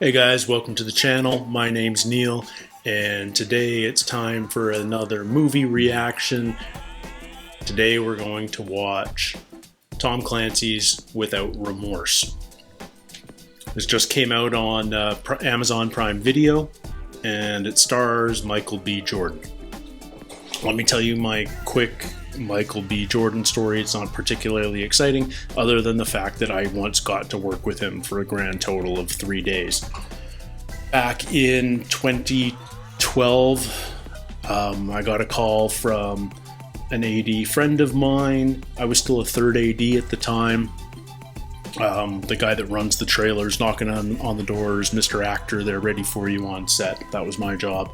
Hey guys, welcome to the channel. My name's Neil, and today it's time for another movie reaction. Today we're going to watch Tom Clancy's Without Remorse. This just came out on Amazon Prime Video, and it stars Michael B. Jordan. Let me tell you my quick Michael B. Jordan story. It's not particularly exciting, other than the fact that I once got to work with him for a grand total of 3 days. Back in 2012, I got a call from an AD friend of mine. I was still a third AD at the time. The guy that runs the trailers, knocking on the doors, Mr. Actor, they're ready for you on set. That was my job.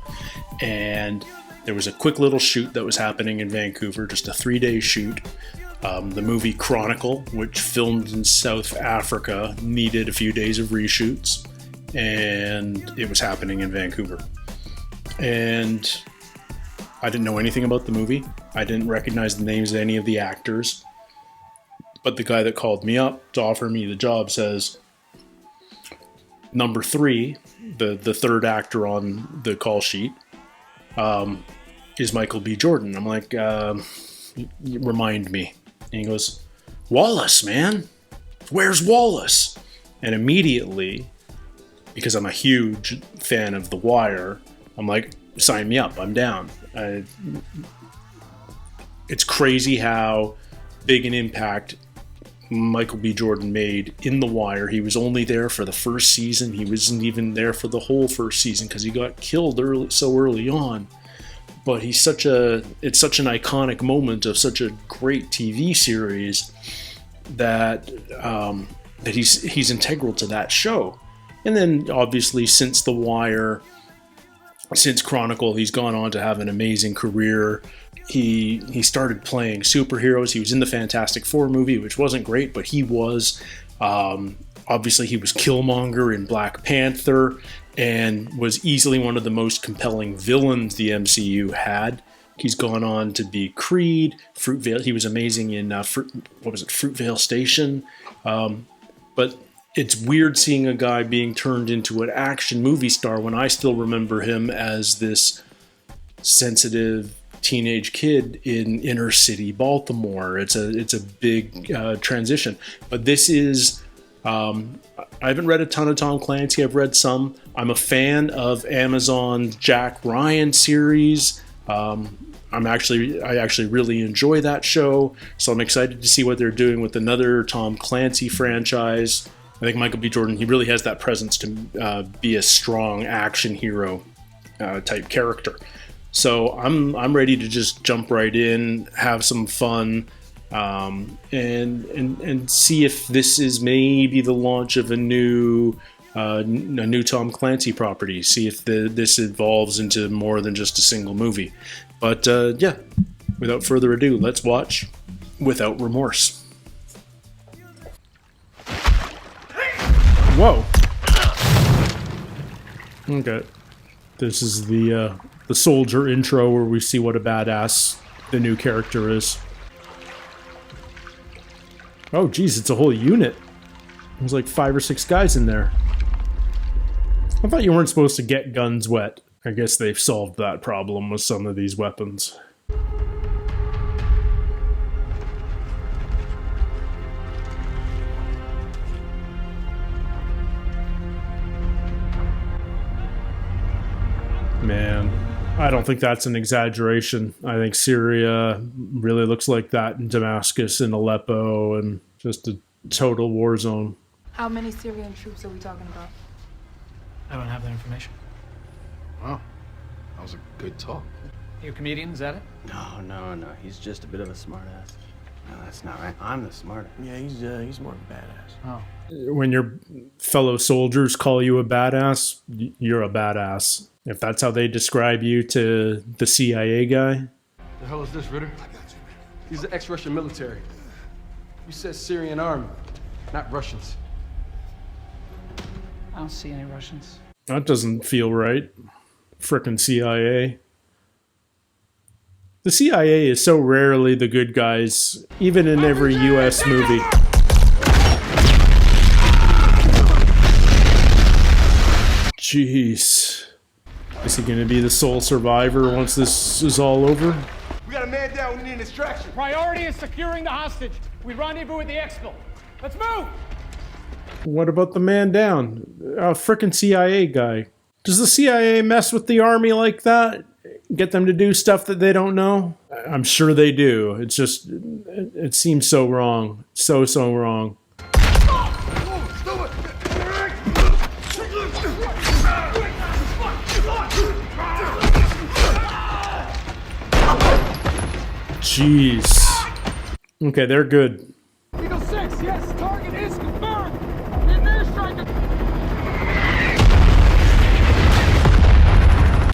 And there was a quick little shoot that was happening in Vancouver, just a 3-day shoot. The movie Chronicle, which filmed in South Africa, needed a few days of reshoots, and it was happening in Vancouver. And I didn't know anything about the movie. I didn't recognize the names of any of the actors. But the guy that called me up to offer me the job says, number 3, the third actor on the call sheet, is Michael B. Jordan. I'm like, remind me. And he goes, Wallace, man. Where's Wallace? And immediately, because I'm a huge fan of The Wire, I'm like, sign me up. I'm down. It's crazy how big an impact Michael B. Jordan made in The Wire. He was only there for the first season. He wasn't even there for the whole first season because he got killed so early on. But it's such an iconic moment of such a great TV series that he's integral to that show. And then obviously since The Wire, since Chronicle, he's gone on to have an amazing career. He started playing superheroes. He was in the Fantastic Four movie, which wasn't great, but he was. Obviously, he was Killmonger in Black Panther and was easily one of the most compelling villains the MCU had. He's gone on to be Creed, Fruitvale. He was amazing in, Fruitvale Station. But it's weird seeing a guy being turned into an action movie star when I still remember him as this sensitive teenage kid in inner city Baltimore. It's a big transition. But this is... I haven't read a ton of Tom Clancy. I've read some. I'm a fan of Amazon's Jack Ryan series. I actually really enjoy that show, so I'm excited to see what they're doing with another Tom Clancy franchise. I think Michael B. Jordan, he really has that presence to be a strong action hero type character. So I'm ready to just jump right in, have some fun. And see if this is maybe the launch of a new Tom Clancy property. See if this evolves into more than just a single movie. But yeah, without further ado, let's watch Without Remorse. Whoa. Okay, this is the soldier intro where we see what a badass the new character is. Oh, geez, it's a whole unit. There's like 5 or 6 guys in there. I thought you weren't supposed to get guns wet. I guess they've solved that problem with some of these weapons. Man, I don't think that's an exaggeration. I think Syria really looks like that in Damascus and Aleppo, and just a total war zone. How many Syrian troops are we talking about? I don't have that information. Wow, that was a good talk. You a comedian, is that it? No. He's just a bit of a smartass. No, that's not right. I'm the smartass. Yeah, he's more of a badass. Oh. When your fellow soldiers call you a badass, you're a badass. If that's how they describe you to the CIA guy. The hell is this, Ritter? I got you, man. He's the ex-Russian military. You said Syrian army, not Russians. I don't see any Russians. That doesn't feel right. Frickin' CIA. The CIA is so rarely the good guys, even in every US movie. Jeez. Is he gonna be the sole survivor once this is all over? We got a man down. We need an extraction. Priority is securing the hostage. We rendezvous with the exfil. Let's move! What about the man down? A frickin' CIA guy. Does the CIA mess with the army like that? Get them to do stuff that they don't know? I'm sure they do. It's just, it seems so wrong. So wrong. Jeez. Okay, they're good. Eagle 6, yes, target is confirmed. Reverse striker.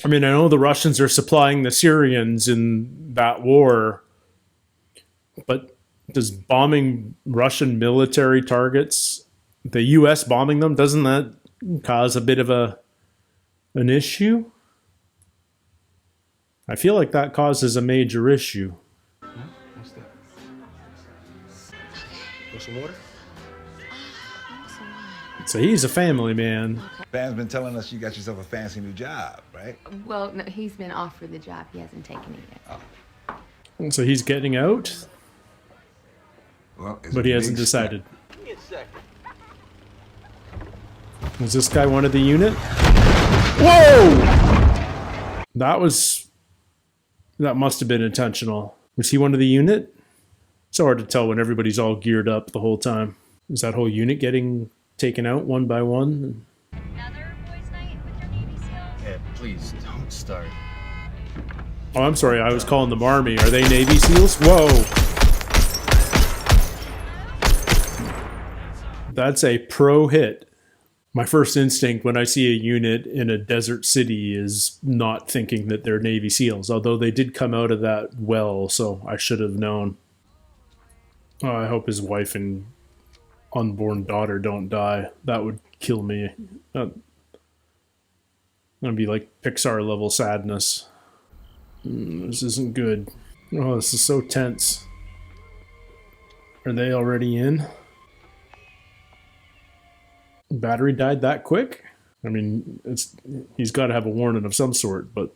I mean, I know the Russians are supplying the Syrians in that war, but does bombing Russian military targets, the U.S. bombing them, doesn't that cause a bit of an issue? I feel like that causes a major issue. What's that? Want some water? So he's a family man. Van's been telling us you got yourself a fancy new job, right? Well, no, he's been offered the job. He hasn't taken it yet. So he's getting out, Well, but he hasn't decided. Was this guy one of the unit? Whoa! That must have been intentional. Was he one of the unit? It's hard to tell when everybody's all geared up the whole time. Is that whole unit getting taken out one by one? Another boys' night with your Navy SEALs? Yeah, please don't start. Oh, I'm sorry. I was calling them Army. Are they Navy SEALs? Whoa. That's a pro hit. My first instinct when I see a unit in a desert city is not thinking that they're Navy SEALs, although they did come out of that well, so I should have known. Oh, I hope his wife and unborn daughter don't die. That would kill me. That'd be like Pixar level sadness. This isn't good. Oh, this is so tense. Are they already in? Battery died that quick? I mean, he's got to have a warning of some sort, but...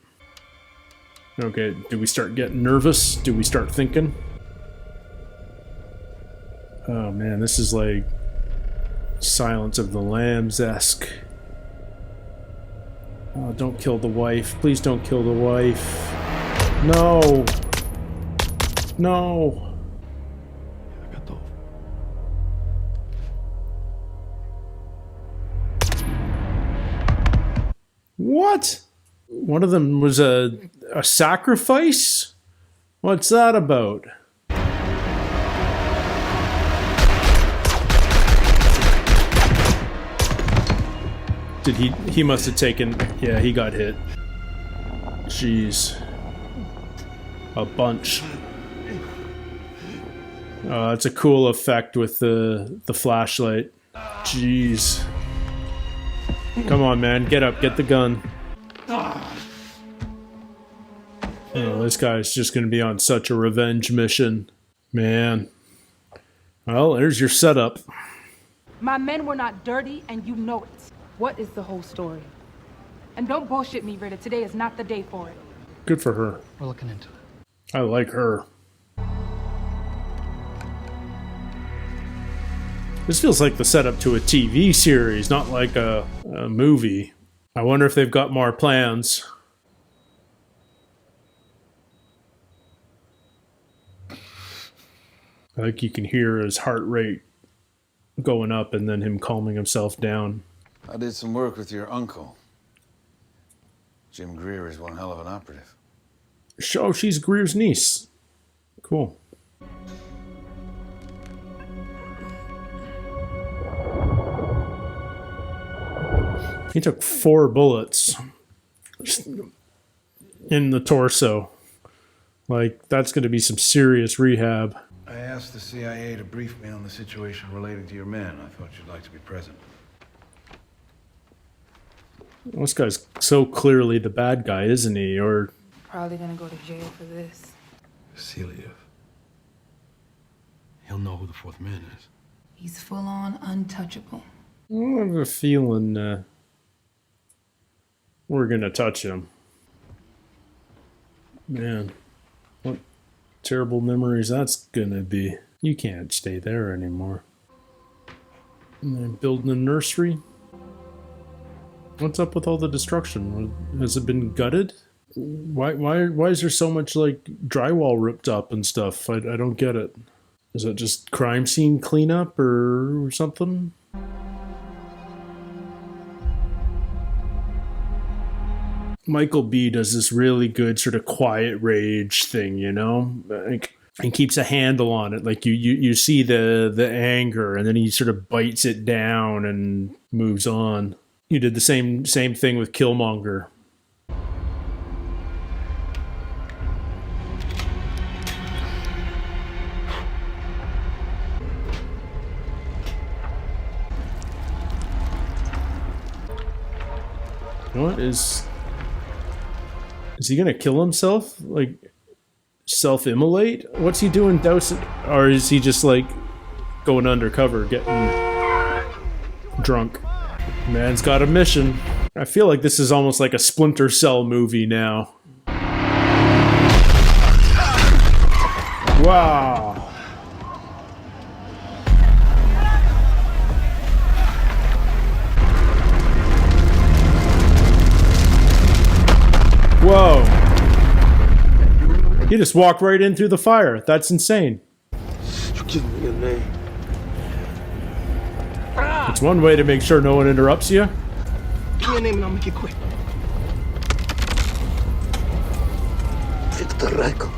Okay, do we start getting nervous? Do we start thinking? Oh man, this is like Silence of the Lambs-esque. Oh, don't kill the wife. Please don't kill the wife. No! No! What? One of them was a sacrifice? What's that about? Did he must have taken, yeah, he got hit. Jeez. A bunch. It's a cool effect with the flashlight. Jeez. Come on, man. Get up. Get the gun. Oh, this guy's just going to be on such a revenge mission. Man. Well, there's your setup. My men were not dirty, and you know it. What is the whole story? And don't bullshit me, Rita. Today is not the day for it. Good for her. We're looking into it. I like her. This feels like the setup to a TV series, not like a movie. I wonder if they've got more plans. I think you can hear his heart rate going up and then him calming himself down. I did some work with your uncle. Jim Greer is one hell of an operative. Oh, she's Greer's niece. Cool. He took 4 bullets in the torso. Like, that's going to be some serious rehab. I asked the CIA to brief me on the situation relating to your men. I thought you'd like to be present. This guy's so clearly the bad guy, isn't he? Or Probably gonna go to jail for this. Vasiliev. He'll know who the 4th man is. He's full on untouchable. I have a feeling We're gonna touch him. Man, what terrible memories that's gonna be. You can't stay there anymore. And then building a nursery? What's up with all the destruction? Has it been gutted? Why is there so much like drywall ripped up and stuff? I don't get it. Is it just crime scene cleanup or something? Michael B does this really good sort of quiet rage thing, you know, like, and keeps a handle on it. Like you see the anger, and then he sort of bites it down and moves on. You did the same thing with Killmonger. What is he gonna kill himself? Like self-immolate? What's he doing? Dousing? Or is he just like going undercover, getting drunk? Man's got a mission. I feel like this is almost like a Splinter Cell movie now. Wow. Whoa. He just walked right in through the fire. That's insane. You give me your name. It's one way to make sure no one interrupts you. Give me your name and I'll make it quick. Victor Rico.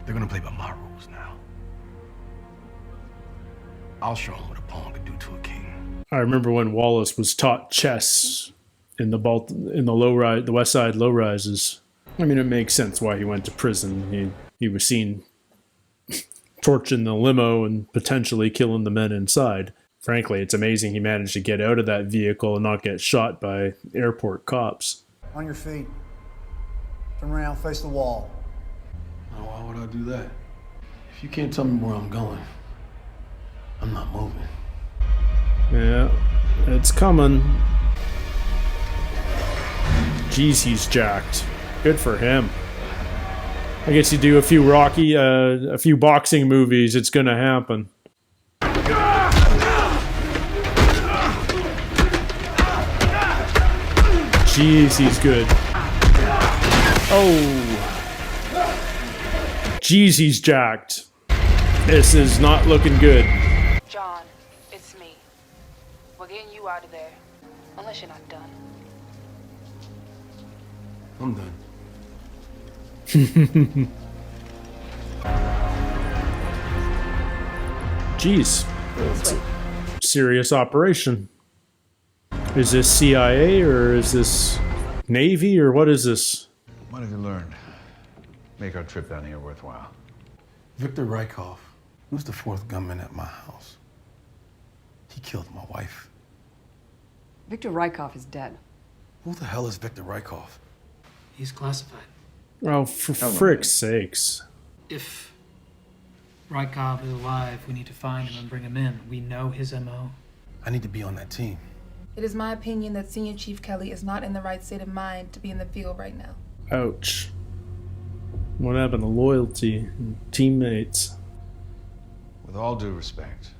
They're gonna play by my rules now. I'll show them what a pawn could do to a king. I remember when Wallace was taught chess in the West Side low rises. I mean, it makes sense why he went to prison. He was seen torching the limo and potentially killing the men inside. Frankly, it's amazing he managed to get out of that vehicle and not get shot by airport cops. On your feet. Turn around, face the wall. Now, why would I do that? If you can't tell me where I'm going, I'm not moving. Yeah, it's coming. Jeez, he's jacked. Good for him. I guess you do a few a few boxing movies, it's gonna happen. Jeez, he's good. Oh. Jeez, he's jacked. This is not looking good. John, it's me. We're getting you out of there. Unless you're not done. I'm done. Jeez. It's a serious operation. Is this CIA or is this Navy or what is this? What have you learned? Make our trip down here worthwhile. Victor Rykov, who's the fourth gunman at my house. He killed my wife. Victor Rykov is dead. Who the hell is Victor Rykov? He's classified. Oh, for frick's sakes. If Rykov is alive, we need to find him and bring him in. We know his MO. I need to be on that team. It is my opinion that Senior Chief Kelly is not in the right state of mind to be in the field right now. Ouch. What happened to loyalty and teammates? With all due respect,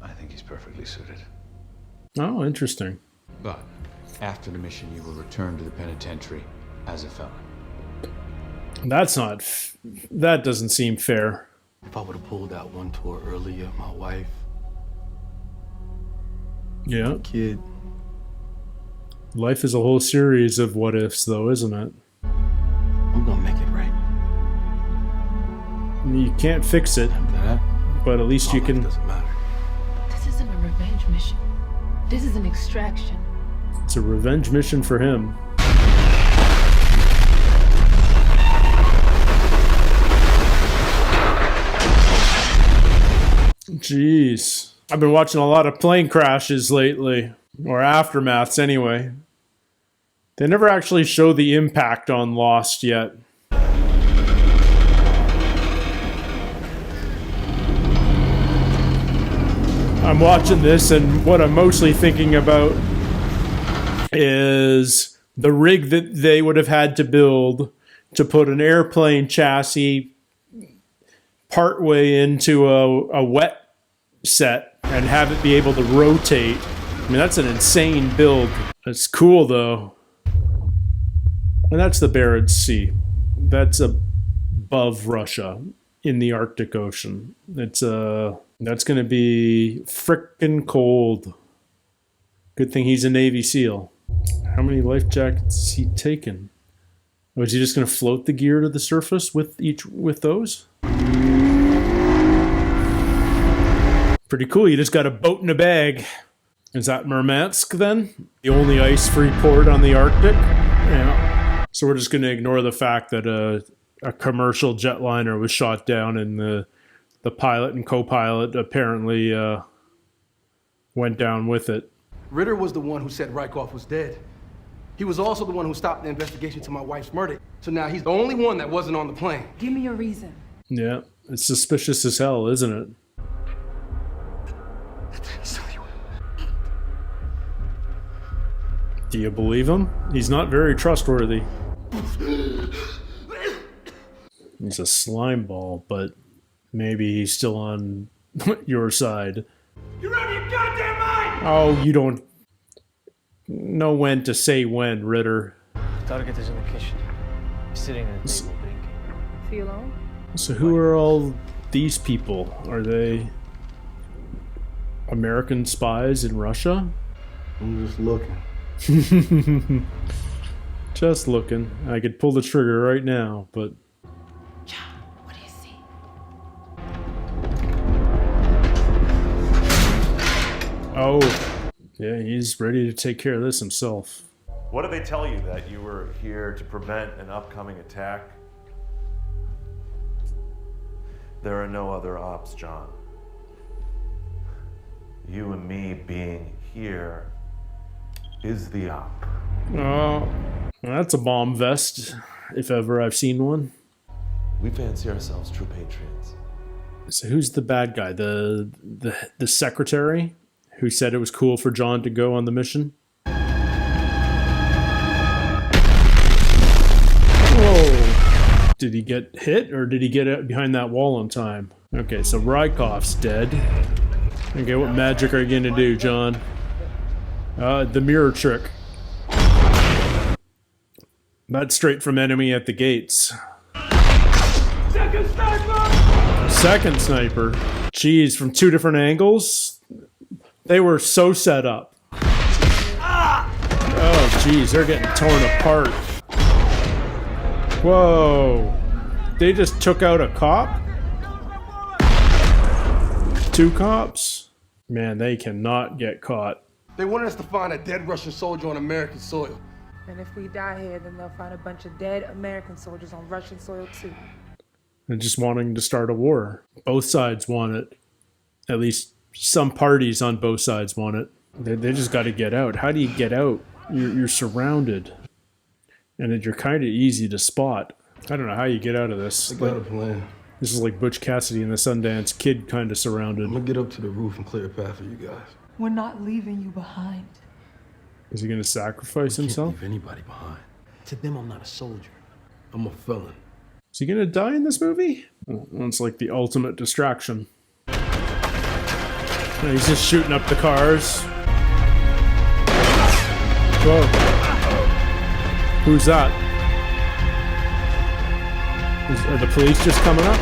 I think he's perfectly suited. Oh, interesting. But after the mission, you will return to the penitentiary as a felon. That's not... that doesn't seem fair. If I would have pulled out one tour earlier, my wife... Yeah. Kid. Life is a whole series of what ifs, though, isn't it? I'm gonna make it right. You can't fix it, but at least you can... Doesn't matter. This isn't a revenge mission. This is an extraction. It's a revenge mission for him. Jeez. I've been watching a lot of plane crashes lately, or aftermaths anyway. They never actually show the impact on Lost yet. I'm watching this, and what I'm mostly thinking about is the rig that they would have had to build to put an airplane chassis partway into a wet set and have it be able to rotate. I mean, that's an insane build. It's cool, though. And that's the Barents Sea. That's above Russia in the Arctic Ocean. It's that's going to be frickin' cold. Good thing he's a Navy SEAL. How many life jackets is he taking? Was he just going to float the gear to the surface with those? Pretty cool. You just got a boat in a bag. Is that Murmansk then? The only ice-free port on the Arctic? Yeah. So we're just going to ignore the fact that a commercial jetliner was shot down and the pilot and co-pilot apparently went down with it. Ritter was the one who said Rykov was dead. He was also the one who stopped the investigation to my wife's murder. So now he's the only one that wasn't on the plane. Give me a reason. Yeah, it's suspicious as hell, isn't it? Do you believe him? He's not very trustworthy. He's a slime ball, but maybe he's still on your side. You're out of your goddamn mind! Oh, you don't know when to say when, Ritter. Target is in the kitchen. He's sitting at the table drinking. Is he alone? So who are all these people? Are they American spies in Russia? I'm just looking. Just looking. I could pull the trigger right now, but... John, what do you see? Oh, yeah, he's ready to take care of this himself. What did they tell you, that you were here to prevent an upcoming attack? There are no other ops, John. You and me being here is the op. Oh, that's a bomb vest, if ever I've seen one. We fancy ourselves true patriots. So who's the bad guy? The secretary who said it was cool for John to go on the mission? Whoa! Did he get hit, or did he get out behind that wall in time? Okay, so Rykov's dead. Okay, what magic are you gonna do, John? The mirror trick. That's straight from enemy at the gates. Second sniper! Second sniper. Jeez, from two different angles? They were so set up. Oh, jeez, they're getting torn apart. Whoa. They just took out a cop? Two cops? Man, they cannot get caught. They wanted us to find a dead Russian soldier on American soil. And if we die here, then they'll find a bunch of dead American soldiers on Russian soil too. And just wanting to start a war. Both sides want it. At least some parties on both sides want it. They just got to get out. How do you get out? You're surrounded. And you're kind of easy to spot. I don't know how you get out of this. I got a plan. This is like Butch Cassidy and the Sundance Kid kind of surrounded. I'm gonna get up to the roof and clear a path for you guys. We're not leaving you behind. Is he going to sacrifice himself? Can't leave anybody behind. To them, I'm not a soldier. I'm a felon. Is he going to die in this movie? Oh, it's like the ultimate distraction. No, he's just shooting up the cars. Whoa. Who's that? Are the police just coming up?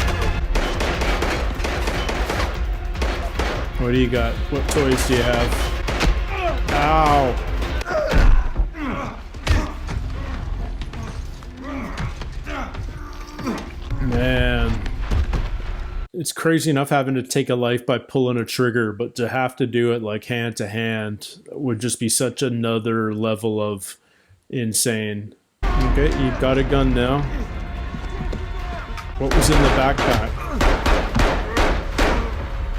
What do you got? What toys do you have? Ow! Man. It's crazy enough having to take a life by pulling a trigger, but to have to do it like hand to hand would just be such another level of insane. Okay, you've got a gun now. What was in the backpack?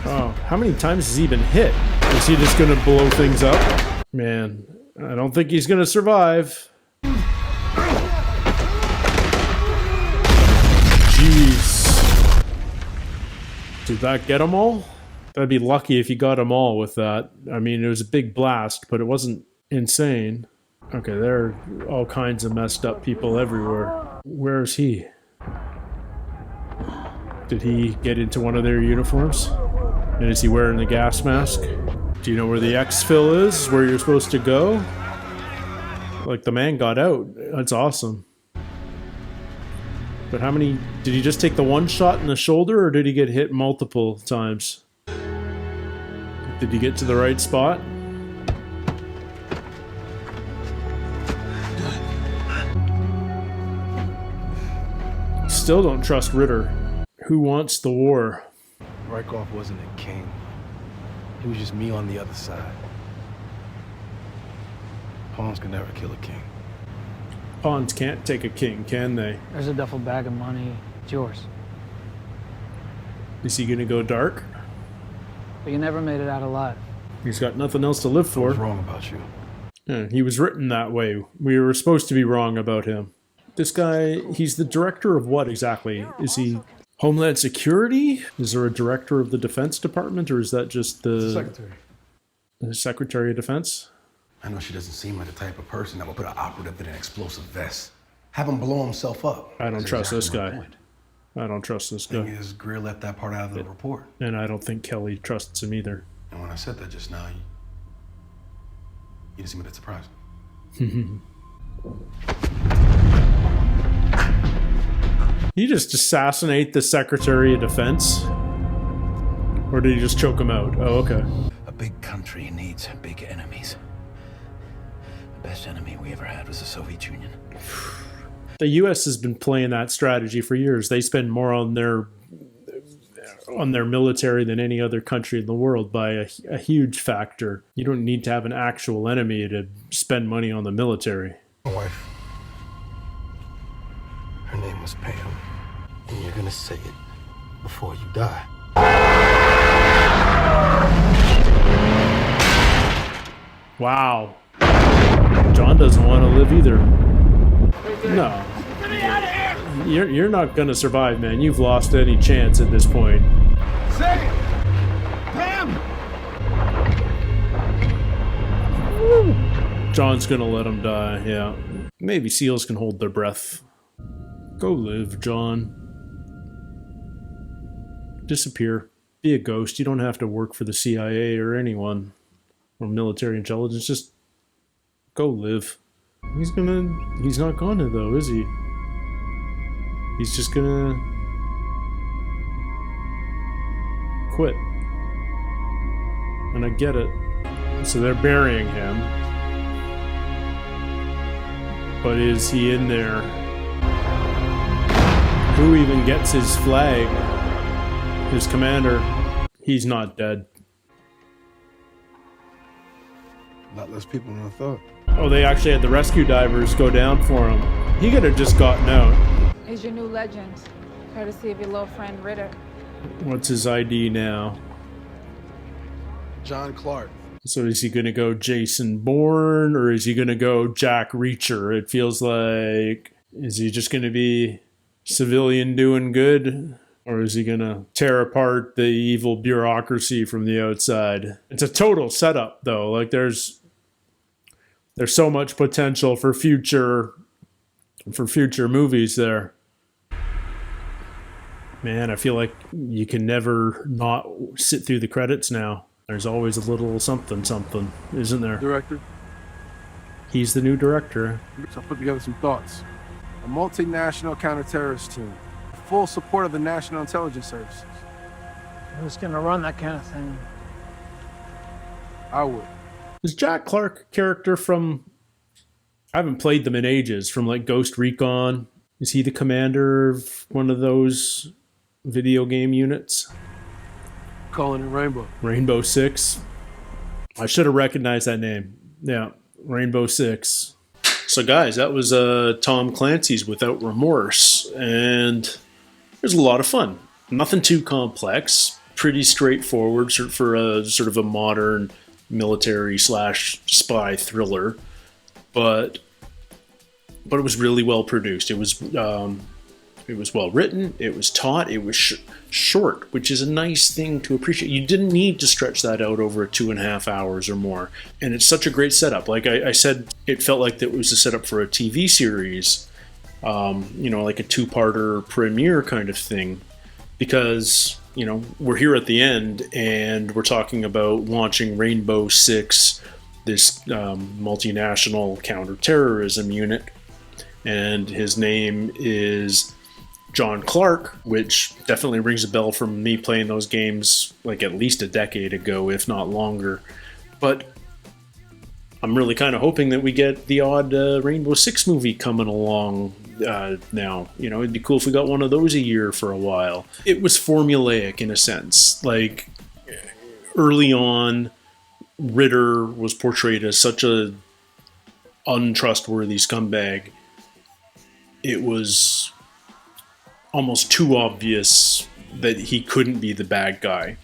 Oh, how many times has he been hit? Is he just gonna blow things up? Man, I don't think he's gonna survive. Jeez. Did that get them all? I'd be lucky if you got them all with that. I mean, it was a big blast, but it wasn't insane. Okay, there are all kinds of messed up people everywhere. Where is he? Did he get into one of their uniforms? And is he wearing the gas mask? Do you know where the exfil is? Where you're supposed to go? Like, the man got out. That's awesome. But how many... Did he just take the one shot in the shoulder, or did he get hit multiple times? Did he get to the right spot? Still don't trust Ritter. Who wants the war? Rykov wasn't a king. He was just me on the other side. Pawns can never kill a king. Pawns can't take a king, can they? There's a duffel bag of money. It's yours. Is he gonna go dark? But you never made it out alive. He's got nothing else to live for. What's wrong about you? Yeah, he was written that way. We were supposed to be wrong about him. This guy, he's the director of what exactly? Is he Homeland Security? Is there a director of the Defense Department, or is that just the Secretary? The Secretary of Defense? I know she doesn't seem like the type of person that will put an operative in an explosive vest. Have him blow himself up. I don't trust this guy. I don't trust this guy. Thing is, Greer left that part out of the report. And I don't think Kelly trusts him either. And when I said that just now, you didn't seem a bit surprised. He just assassinate the Secretary of Defense? Or did he just choke him out? Oh, okay. A big country needs big enemies. The best enemy we ever had was the Soviet Union. The U.S. has been playing that strategy for years. They spend more on their military than any other country in the world by a huge factor. You don't need to have an actual enemy to spend money on the military. My wife, her name was Pam, and you're gonna say it before you die. Wow. John doesn't want to live either. No. You're not gonna survive, man. You've lost any chance at this point. Say it! Pam! John's gonna let him die, yeah. Maybe SEALs can hold their breath. Go live, John. Disappear. Be a ghost. You don't have to work for the CIA or anyone. Or military intelligence. Just go live. He's not gonna though, is he? He's just gonna quit. And I get it. So they're burying him. But is he in there? Who even gets his flag? His commander. He's not dead. A lot less people than I thought. Oh, they actually had the rescue divers go down for him. He could have just gotten out. Is your new legend, courtesy of your little friend Ritter. What's his ID now? John Clark. So is he going to go Jason Bourne, or is he going to go Jack Reacher? It feels like... Is he just going to be civilian doing good? Or is he going to tear apart the evil bureaucracy from the outside? It's a total setup, though. Like, there's so much potential for future movies there. Man, I feel like you can never not sit through the credits now. There's always a little something, isn't there? Director. He's the new director. So I put together some thoughts. A multinational counter-terrorist team. Full support of the National Intelligence Services. Who's gonna run that kind of thing? I would. Is Jack Clark a character from... I haven't played them in ages. From like Ghost Recon. Is he the commander of one of those video game units? Calling it Rainbow. Rainbow Six. I should have recognized that name. Yeah, Rainbow Six. So guys, that was Tom Clancy's Without Remorse. And it was a lot of fun. Nothing too complex. Pretty straightforward for a sort of a modern military / spy thriller. But it was really well produced. It was It was well written, it was taut, it was short, which is a nice thing to appreciate. You didn't need to stretch that out over 2.5 hours or more. And it's such a great setup. Like I said, it felt like it was a setup for a TV series, you know, like a two-parter premiere kind of thing. Because, you know, we're here at the end and we're talking about launching Rainbow Six, this multinational counterterrorism unit. And his name is John Clark, which definitely rings a bell from me playing those games like at least a decade ago, if not longer. But I'm really kind of hoping that we get the odd Rainbow Six movie coming along now. You know, it'd be cool if we got one of those a year for a while. It was formulaic in a sense. Like, early on, Ritter was portrayed as such a untrustworthy scumbag. It was almost too obvious that he couldn't be the bad guy.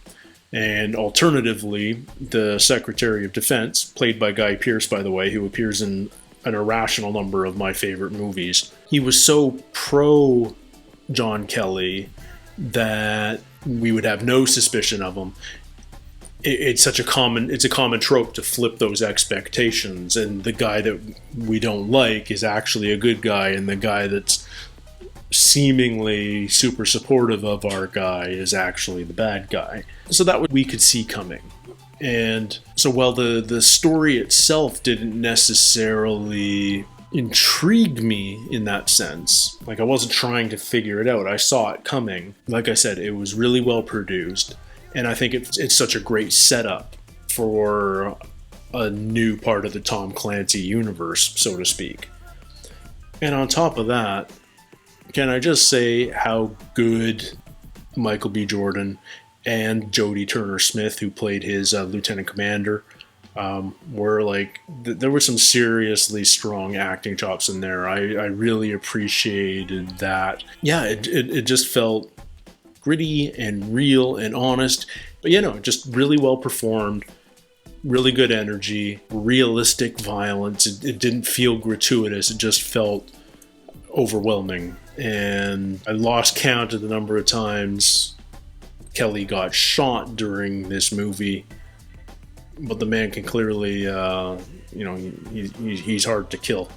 And alternatively, the Secretary of Defense, played by Guy Pearce, by the way, who appears in an irrational number of my favorite movies, he was so pro John Kelly that we would have no suspicion of him. It's a common trope to flip those expectations, and the guy that we don't like is actually a good guy, and the guy that's seemingly super supportive of our guy is actually the bad guy. So that we could see coming. And so while the story itself didn't necessarily intrigue me in that sense, like I wasn't trying to figure it out, I saw it coming. Like I said, it was really well produced. And I think it's such a great setup for a new part of the Tom Clancy universe, so to speak. And on top of that, can I just say how good Michael B. Jordan and Jodie Turner-Smith, who played his lieutenant commander, were like, there were some seriously strong acting chops in there. I really appreciated that. Yeah, it just felt gritty and real and honest, but you know, just really well performed, really good energy, realistic violence. It didn't feel gratuitous, it just felt overwhelming. And I lost count of the number of times Kelly got shot during this movie, but the man can clearly, you know, he's hard to kill.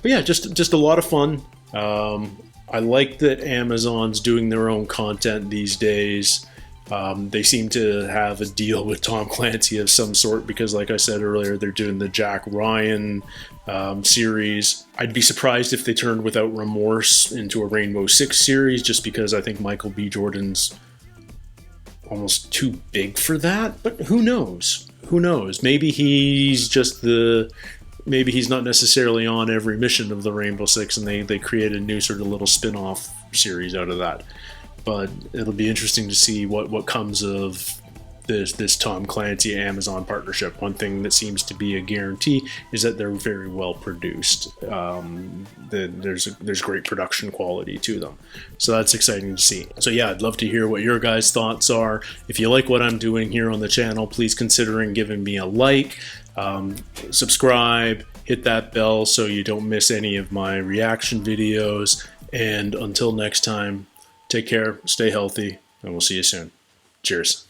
But yeah, just a lot of fun. I like that Amazon's doing their own content these days. They seem to have a deal with Tom Clancy of some sort because, like I said earlier, they're doing the Jack Ryan series. I'd be surprised if they turned Without Remorse into a Rainbow Six series, just because I think Michael B. Jordan's almost too big for that. But who knows? Who knows? Maybe he's just maybe he's not necessarily on every mission of the Rainbow Six, and they create a new sort of little spin-off series out of that. But it'll be interesting to see what comes of this Tom Clancy Amazon partnership. One thing that seems to be a guarantee is that they're very well produced. There's great production quality to them, so that's exciting to see. So yeah, I'd love to hear what your guys' thoughts are. If you like what I'm doing here on the channel, please consider giving me a like. Subscribe, hit that bell so you don't miss any of my reaction videos, and until next time, take care, stay healthy, and we'll see you soon. Cheers.